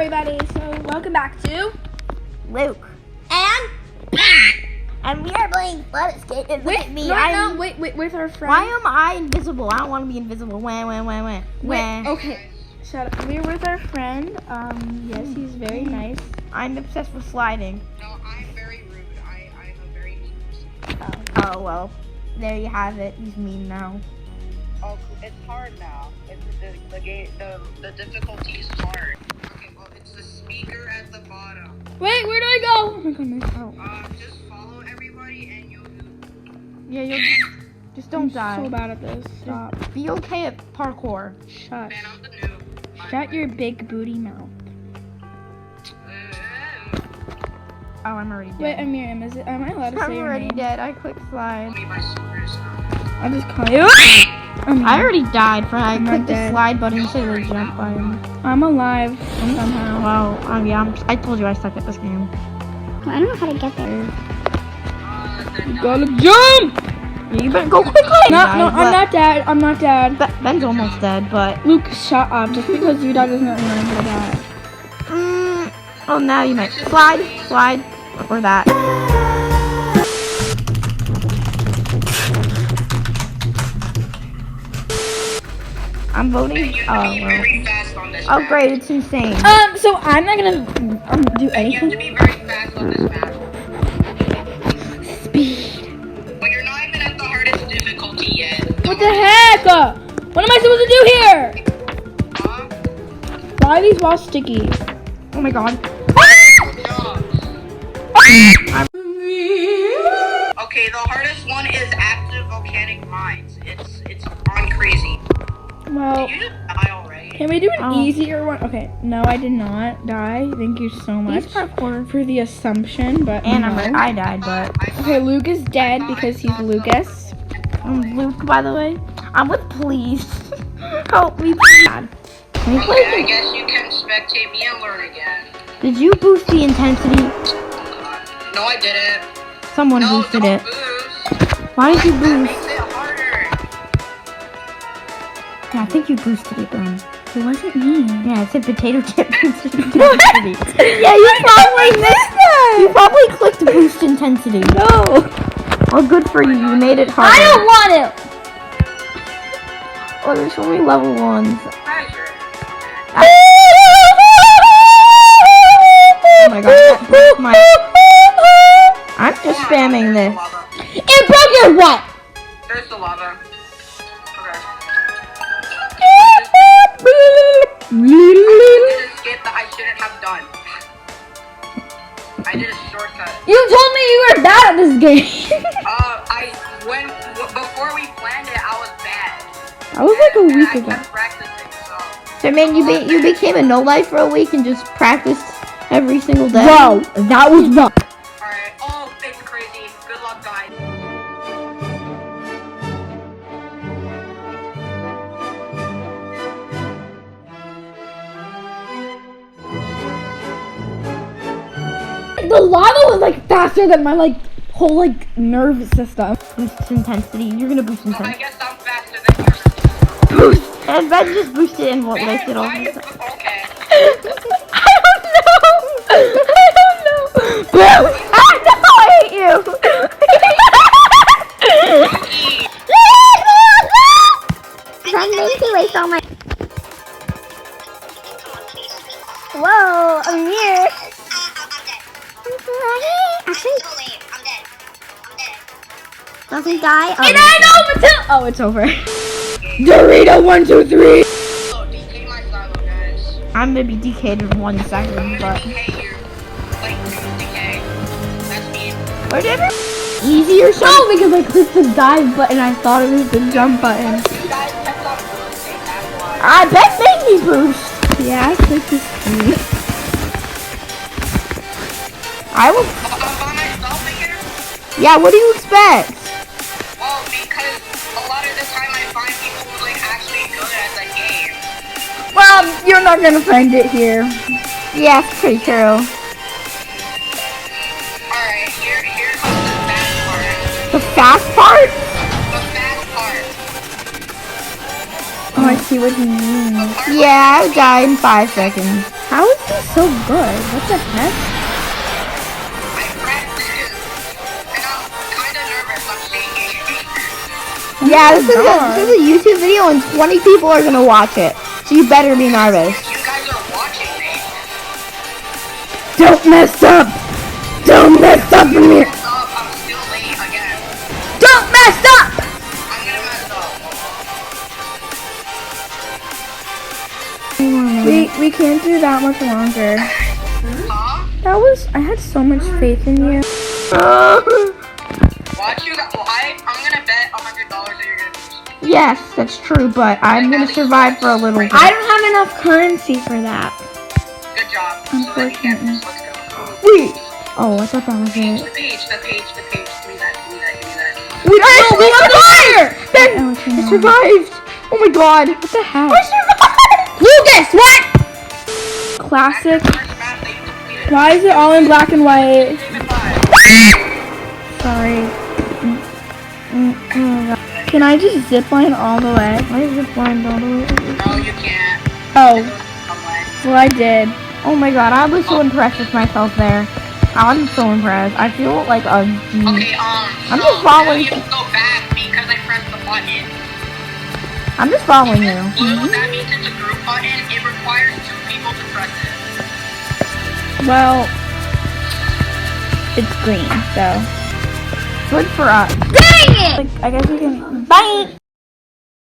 everybody, so welcome back to Luke. And we are playing Let It Skate. And wait, me. wait, with our friend. Why am I invisible? I don't want to be invisible. Wah. Wait, okay, shut up. We're with our friend. Yes, he's very nice. I'm obsessed with sliding. No, I'm very rude. I'm a very mean person. Oh, well. There you have it. He's mean now. Oh, it's hard now. It's the game. The difficulty is hard. Okay, well, it's the speaker at the bottom. Wait, where do I go? Oh my goodness. Oh. Just follow everybody and you'll do. Yeah, you'll just don't die. I'm so bad at this. Stop. Just be okay at parkour. Shut. Man, I'm the noob. Shut your big booty mouth. Oh, I'm already dead. Wait, Amir, am I allowed to say I'm your already name? dead. I clicked slide. My supers. I'll just call you. Amir. I already died for I I'm not clicked the dead. slide button instead of the jump button. I'm alive somehow. Wow. Yeah, I told you I suck at this game. I don't know how to get there. You gotta jump! Yeah, you better go quickly. No, I'm not dead. I'm not dead. Ben's almost dead, but. Luke, shut up. Just because you die doesn't mean I'm gonna die. Oh, now you might slide, or that. I'm voting. You Oh, have to be well. very fast on this Oh, map. great! It's insane. So I'm not gonna do You have to anything. be very fast on this map. Speed. But you're not even at the hardest difficulty yet. What the heck? What am I supposed to do here? Huh? Why are these walls sticky? Oh my god. No. Okay, the hardest one is active volcanic mines. It's on crazy. Well, Did you just die already? can we do an Oh. easier one? Okay, no, I did not die. Thank you so much He's parkour. for the assumption, but And no. I died, but Okay, Luke is dead because he's Lucas. I'm Luke, by the way. I'm with please. Help me, please. Can we Okay, play I guess you can spectate me and learn again. Did you boost the intensity? No, I didn't. Someone No, boosted don't it. boost. Why did you That boost? makes it harder. Yeah, I think you boosted it then. It wasn't me. Yeah, it said potato chip boosted intensity. Yeah, you probably missed that. You probably clicked boost intensity. No, Well, good for you. You made it harder. I don't want it. Oh, there's so many level ones. Treasure. Oh my god, that broke my... I'm just spamming this. Lava. It broke your what? There's the lava. Okay. I did a skip that I shouldn't have done. I did a shortcut. You told me you were bad at this game. Before we planned it, I was bad. That was like a And week I ago. kept practicing, so. So, man, you became a no-life for a week and just practiced every single day? Bro, that was wrong. Alright. Oh, it's crazy. Good luck, guys. The lava was like faster than my whole nerve system. Boost intensity. You're gonna boost I intensity. guess I'm faster than yours. Boost! And Ben just boosted and what wasted all Okay. his time. Okay. I don't know! Boo! Ah, no! I hate you! Run into it so much. Whoa, Amir. Actually, doesn't die. Oh, And I know Matilda. Oh, it's over. Dorito 1, 2, 3. So, DK my silo, guys. I'm gonna be DK'd in 1 I'm second, gonna but... DK you. Like, DK. That's me. Whatever. Easy or No, something? because I clicked the dive button. I thought it was the jump button. You guys kept on boosting, that's why. I bet made me boost. Yeah, I clicked the screen. I will... I'm by myself again? Yeah, what do you expect? Well, because a lot of the time I find people who like actually good at the game. Well, you're not gonna find it here. Yeah, it's pretty true. Alright, here comes the fast part. The fast part? The fast part. Oh, I see what he means. The part Yeah, I would die in 5 seconds. How is he so good? What the heck? I practiced. And I'm kind of nervous. I'm shaking. Yeah, this is a YouTube video and 20 people are gonna watch it. So you better be nervous. You guys are watching me. Don't mess up! Don't mess up, Amir! I'm still late again. Don't mess up! I'm gonna mess up. We can't do that much longer. Huh? I had so much faith in you. Watch you guys. Well, I'm gonna bet $100 that you're gonna lose. Yes, that's true, but I'm gonna survive for a little bit. I don't have enough currency for that. Good job. So then you get this. Let's go. Wait. Oh, I thought that was The it. page. Give me that. We survived! Ben, I survived! Oh my god! What the heck? I survived! Lucas, what? Classic. First map that you completed. Why is it all in black and white? Even five. Sorry. Can I just zipline all the way? I ziplined all the way. No, you can't. Oh, Some way. well I did. Oh my god, I was so impressed with myself there. I'm so impressed. I feel like a... Okay, I'm just following you have to go back because I pressed the button. I'm just following you. Blue, that means it's a group button. It requires 2 people to press it. Well, it's green, so good for us. Dang it! I guess we can. Bye.